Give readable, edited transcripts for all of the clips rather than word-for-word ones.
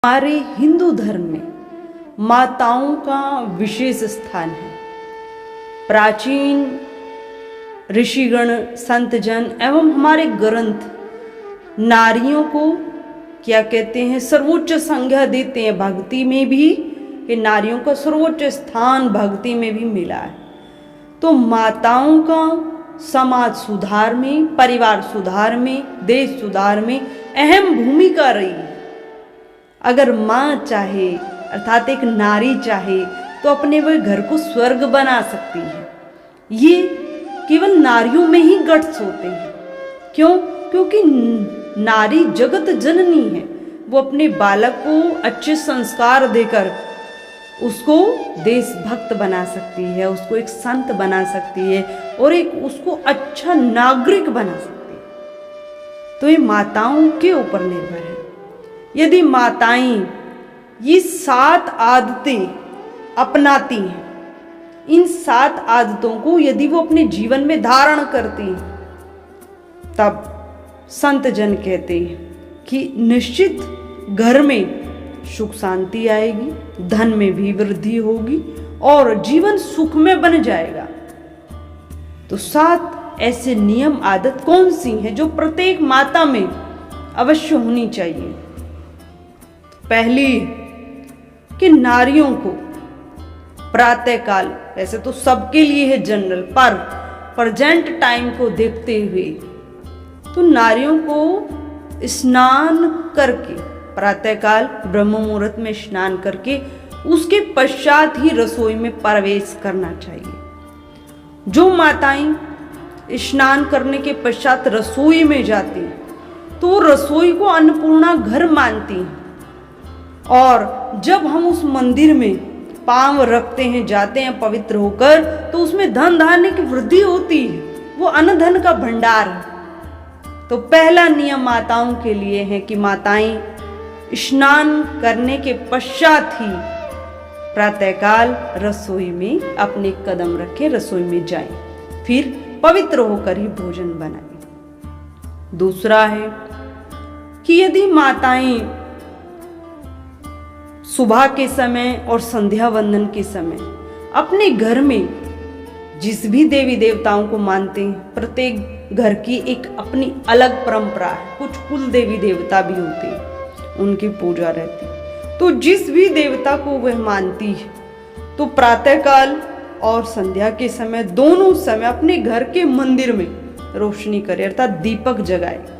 हमारे हिंदू धर्म में माताओं का विशेष स्थान है। प्राचीन ऋषिगण, संतजन एवं हमारे ग्रंथ नारियों को क्या कहते हैं, सर्वोच्च संज्ञा देते हैं। भक्ति में भी कि नारियों का सर्वोच्च स्थान भक्ति में भी मिला है। तो माताओं का समाज सुधार में, परिवार सुधार में, देश सुधार में अहम भूमिका रही है। अगर माँ चाहे अर्थात एक नारी चाहे तो अपने वह घर को स्वर्ग बना सकती है। ये केवल नारियों में ही गट्स होते हैं। क्यों? क्योंकि नारी जगत जननी है। वो अपने बालक को अच्छे संस्कार देकर उसको देशभक्त बना सकती है, उसको एक संत बना सकती है और एक उसको अच्छा नागरिक बना सकती है। तो ये माताओं के ऊपर निर्भर है। यदि माताएं ये 7 आदतें अपनाती हैं, इन 7 आदतों को यदि वो अपने जीवन में धारण करती हैं, तब संत जन कहते हैं कि निश्चित घर में सुख शांति आएगी, धन में भी वृद्धि होगी और जीवन सुख में बन जाएगा। तो 7 ऐसे नियम आदत कौन सी हैं जो प्रत्येक माता में अवश्य होनी चाहिए? पहली कि नारियों को प्रातःकाल, वैसे तो सबके लिए है जनरल, पर प्रेजेंट टाइम को देखते हुए तो नारियों को स्नान करके, प्रातःकाल ब्रह्म मुहूर्त में स्नान करके उसके पश्चात ही रसोई में प्रवेश करना चाहिए। जो माताएं स्नान करने के पश्चात रसोई में जाती तो रसोई को अन्नपूर्णा घर मानती हैं। और जब हम उस मंदिर में पांव रखते हैं, जाते हैं पवित्र होकर, तो उसमें धन धान्य की वृद्धि होती है। वो अन्न धन का भंडार है। तो पहला नियम माताओं के लिए है कि माताएं स्नान करने के पश्चात ही प्रातःकाल रसोई में अपने कदम रखें, रसोई में जाएं, फिर पवित्र होकर ही भोजन बनाएं। दूसरा है कि यदि माताएं सुबह के समय और संध्या वंदन के समय अपने घर में जिस भी देवी देवताओं को मानते हैं, प्रत्येक घर की एक अपनी अलग परंपरा है। कुछ कुल देवी देवता भी होते हैं, उनकी पूजा रहती है। तो जिस भी देवता को वह मानती है तो प्रातःकाल और संध्या के समय, दोनों समय अपने घर के मंदिर में रोशनी करे, अर्थात दीपक जगाए।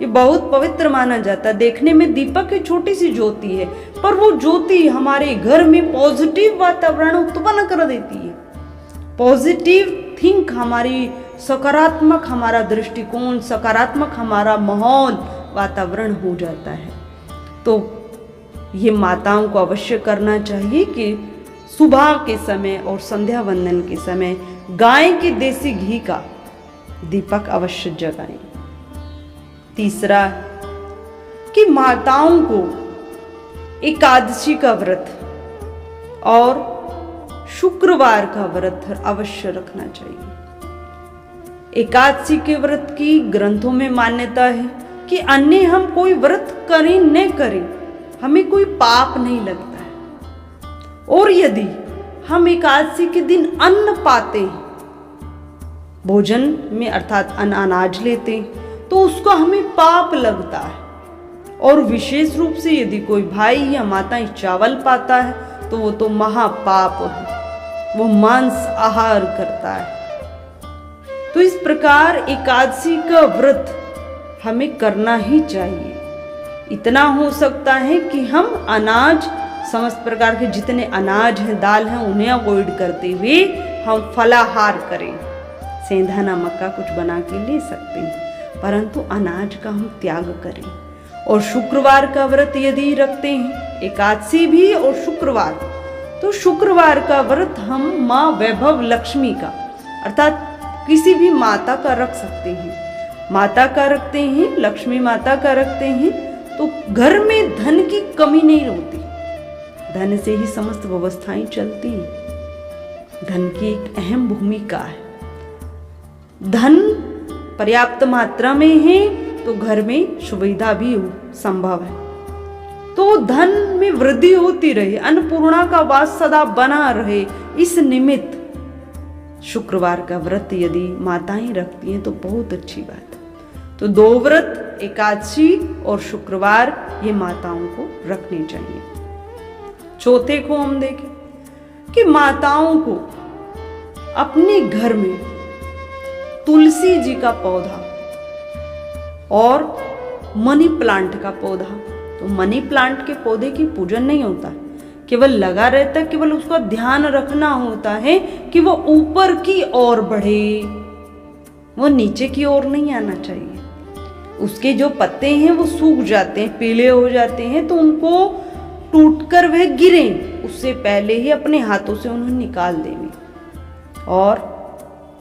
ये बहुत पवित्र माना जाता है। देखने में दीपक एक छोटी सी ज्योति है, पर वो ज्योति हमारे घर में पॉजिटिव वातावरण उत्पन्न कर देती है। पॉजिटिव थिंक, हमारी सकारात्मक हमारा दृष्टिकोण, सकारात्मक हमारा माहौल, वातावरण हो जाता है। तो ये माताओं को अवश्य करना चाहिए कि सुबह के समय और संध्या वंदन के समय गाय के देसी घी का दीपक अवश्य जगाएं। तीसरा कि माताओं को एकादशी का व्रत और शुक्रवार का व्रत अवश्य रखना चाहिए। एकादशी के व्रत की ग्रंथों में मान्यता है कि अन्य हम कोई व्रत करें न करें, हमें कोई पाप नहीं लगता है। और यदि हम एकादशी के दिन अन्न पाते हैं, भोजन में अर्थात अनाज लेते हैं, तो उसका हमें पाप लगता है। और विशेष रूप से यदि कोई भाई या माता चावल पाता है तो वो तो महापाप है, वो मांस आहार करता है। तो इस प्रकार एकादशी का व्रत हमें करना ही चाहिए। इतना हो सकता है कि हम अनाज, समस्त प्रकार के जितने अनाज हैं, दाल हैं, उन्हें अवॉइड करते हुए हम फलाहार करें। सेंधा नमक का कुछ बना के ले सकते हैं, परंतु अनाज का हम त्याग करें। और शुक्रवार का व्रत यदि रखते हैं, एकादशी भी और शुक्रवार, तो शुक्रवार का व्रत हम माँ वैभव लक्ष्मी का, अर्थात किसी भी माता का रख सकते हैं। माता का रखते हैं, लक्ष्मी माता का रखते हैं, तो घर में धन की कमी नहीं होती। धन से ही समस्त व्यवस्थाएं चलती हैं। धन की एक अहम भूमिका है। धन पर्याप्त मात्रा में है तो घर में सुविधा भी संभव है। तो तो धन में वृद्धि होती रहे, अन्नपूर्णा का वास सदा बना रहे। इस निमित्त शुक्रवार का व्रत यदि माताएं रखती हैं तो बहुत अच्छी बात है। तो 2 व्रत, एकादशी और शुक्रवार, ये माताओं को रखने चाहिए। चौथे को हम देखें कि माताओं को अपने घर में तुलसी जी का पौधा और मनी प्लांट का पौधा, तो मनी प्लांट के पौधे की पूजन नहीं होता, केवल लगा रहता है, केवल उसका ध्यान रखना होता है कि वो ऊपर की ओर बढ़े, वो नीचे की ओर नहीं आना चाहिए। उसके जो पत्ते हैं वो सूख जाते हैं, पीले हो जाते हैं, तो उनको टूटकर वह गिरे उससे पहले ही अपने हाथों से उन्हें निकाल देंगे। और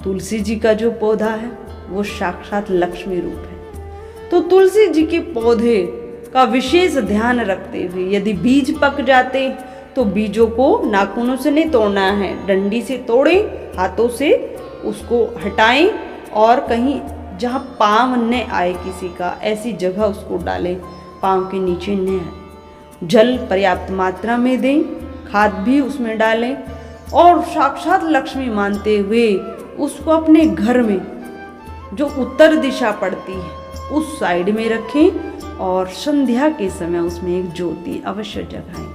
तुलसी जी का जो पौधा है वो साक्षात लक्ष्मी रूप है। तो तुलसी जी के पौधे का विशेष ध्यान रखते हुए यदि बीज पक जाते तो बीजों को नाखूनों से नहीं तोड़ना है, डंडी से तोड़ें, हाथों से उसको हटाएं और कहीं जहाँ पाँव न आए किसी का, ऐसी जगह उसको डालें, पाँव के नीचे न आए। जल पर्याप्त मात्रा में दें, खाद भी उसमें डालें और साक्षात लक्ष्मी मानते हुए उसको अपने घर में जो उत्तर दिशा पड़ती है उस साइड में रखें और संध्या के समय उसमें एक ज्योति अवश्य जगाएं।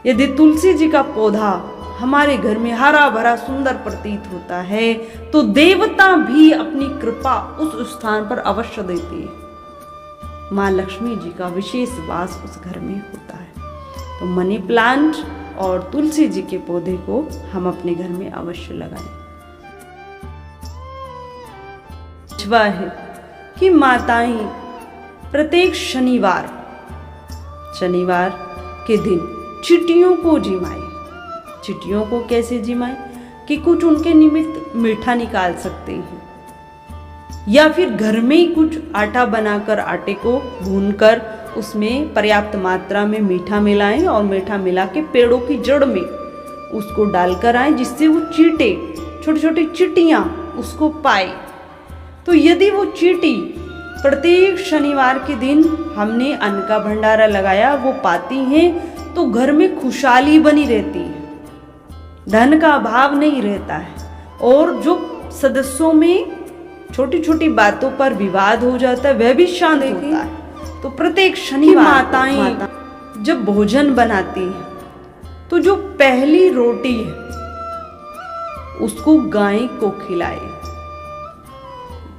यदि तुलसी जी का पौधा हमारे घर में हरा भरा सुंदर प्रतीत होता है तो देवता भी अपनी कृपा उस स्थान पर अवश्य देती है। माँ लक्ष्मी जी का विशेष वास उस घर में होता है। तो मनी प्लांट और तुलसी जी के पौधे को हम अपने घर में अवश्य लगाएं। है कि माताएं प्रत्येक शनिवार के दिन चिटियों को जिमाएं। चिटियों को कैसे जिमाएं कि कुछ उनके निमित्त मीठा निकाल सकते हैं या फिर घर में ही कुछ आटा बनाकर आटे को भूनकर उसमें पर्याप्त मात्रा में मीठा मिलाएं और मीठा मिला के पेड़ों की जड़ में उसको डालकर आए, जिससे वो चींटे, छोटी छोटी चिटियां उसको पाए। तो यदि वो चींटी प्रत्येक शनिवार के दिन हमने अन्न का भंडारा लगाया वो पाती हैं तो घर में खुशहाली बनी रहती है, धन का अभाव नहीं रहता है। और जो सदस्यों में छोटी छोटी बातों पर विवाद हो जाता है वह भी शांत होता है। तो प्रत्येक शनिवार माताएं जब भोजन बनाती हैं तो जो पहली रोटी है उसको गाय को खिलाए।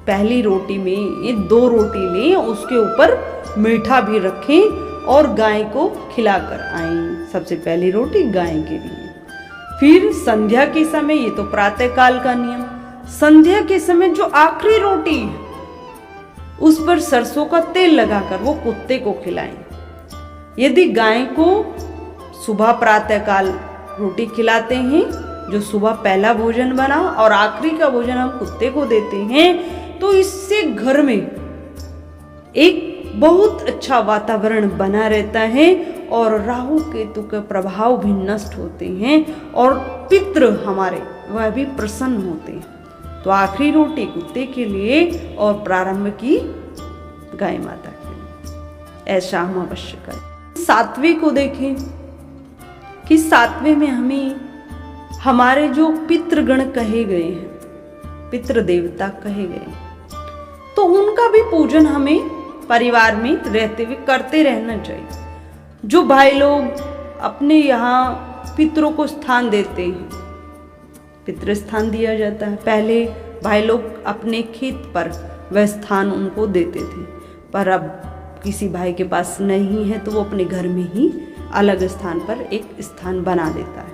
पहली रोटी में ये 2 रोटी लें, उसके ऊपर मीठा भी रखें और गाय को खिलाकर आएं। सबसे पहली रोटी गाय के लिए। फिर संध्या के समय, ये तो प्रातः काल का नियम, संध्या के समय जो आखिरी रोटी है उस पर सरसों का तेल लगाकर वो कुत्ते को खिलाएं। यदि गाय को सुबह प्रातः काल रोटी खिलाते हैं, जो सुबह पहला भोजन बना, और आखिरी का भोजन हम कुत्ते को देते हैं, तो इससे घर में एक बहुत अच्छा वातावरण बना रहता है और राहु केतु के प्रभाव भी नष्ट होते हैं और पितृ हमारे वह भी प्रसन्न होते हैं। तो आखिरी रोटी कुत्ते के लिए और प्रारंभ की गाय माता के लिए, ऐसा हम अवश्य करें। 7वें को देखें कि 7वें में हमें हमारे जो पितृगण कहे गए हैं, पितृ देवता कहे गए, तो उनका भी पूजन हमें परिवार में रहते हुए करते रहना चाहिए। जो भाई लोग अपने यहाँ पितरों को स्थान देते हैं, पितृ स्थान दिया जाता है। पहले भाई लोग अपने खेत पर वह स्थान उनको देते थे, पर अब किसी भाई के पास नहीं है तो वो अपने घर में ही अलग स्थान पर एक स्थान बना देता है।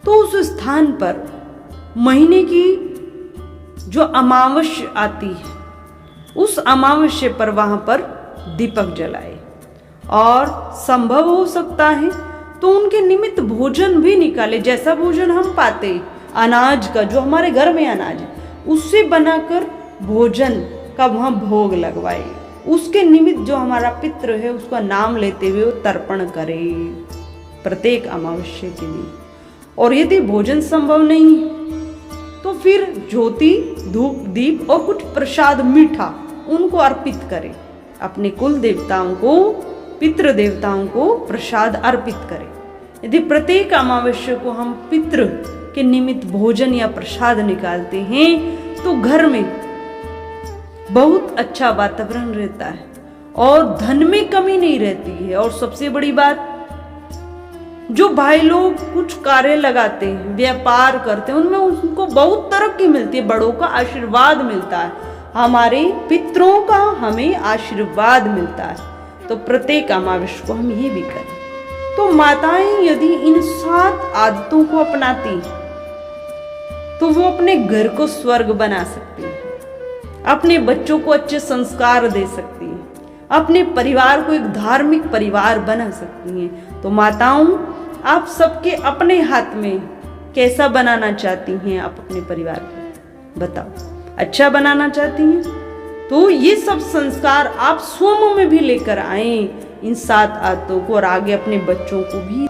तो उस स्थान पर महीने की जो अमावस्या आती है उस अमावस्या पर वहां पर दीपक जलाए, और संभव हो सकता है तो उनके निमित्त भोजन भी निकाले। जैसा भोजन हम पाते अनाज का, जो हमारे घर में अनाज है उससे बनाकर भोजन का वहां भोग लगवाए। उसके निमित्त जो हमारा पितृ है उसका नाम लेते हुए वो तर्पण करे प्रत्येक अमावस्या के लिए। और यदि भोजन संभव नहीं तो फिर ज्योति, धूप, दीप और कुछ प्रसाद मीठा उनको अर्पित करें। अपने कुल देवताओं को पितृ देवताओं को प्रसाद अर्पित करें। यदि प्रत्येक अमावस्या को हम पितृ के निमित्त भोजन या प्रसाद निकालते हैं तो घर में बहुत अच्छा वातावरण रहता है और धन में कमी नहीं रहती है। और सबसे बड़ी बात, जो भाई लोग कुछ कार्य लगाते हैं, व्यापार करते हैं, उनमें उनको बहुत तरक्की मिलती है, बड़ों का आशीर्वाद मिलता है, हमारे पितरों का हमें आशीर्वाद मिलता है। तो प्रत्येक अमावस्या को हम ये भी करें। तो माताएं यदि इन 7 आदतों को अपनाती हैं तो वो अपने घर को स्वर्ग बना सकती है, अपने बच्चों को अच्छे संस्कार दे सकती है, अपने परिवार को एक धार्मिक परिवार बना सकती हैं। तो माताओं, आप सबके अपने हाथ में कैसा बनाना चाहती हैं? आप अपने परिवार को बताओ। अच्छा बनाना चाहती हैं तो ये सब संस्कार आप स्वयं में भी लेकर आए, इन 7 आदतों को, और आगे अपने बच्चों को भी।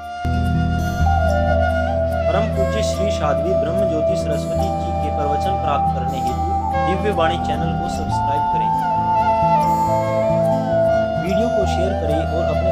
परम पूज्य श्री साध्वी ब्रह्म ज्योति सरस्वती जी के प्रवचन प्राप्त करने हेतु दिव्य वाणी चैनल को सब्सक्राइब करें, वीडियो को शेयर करें और अपने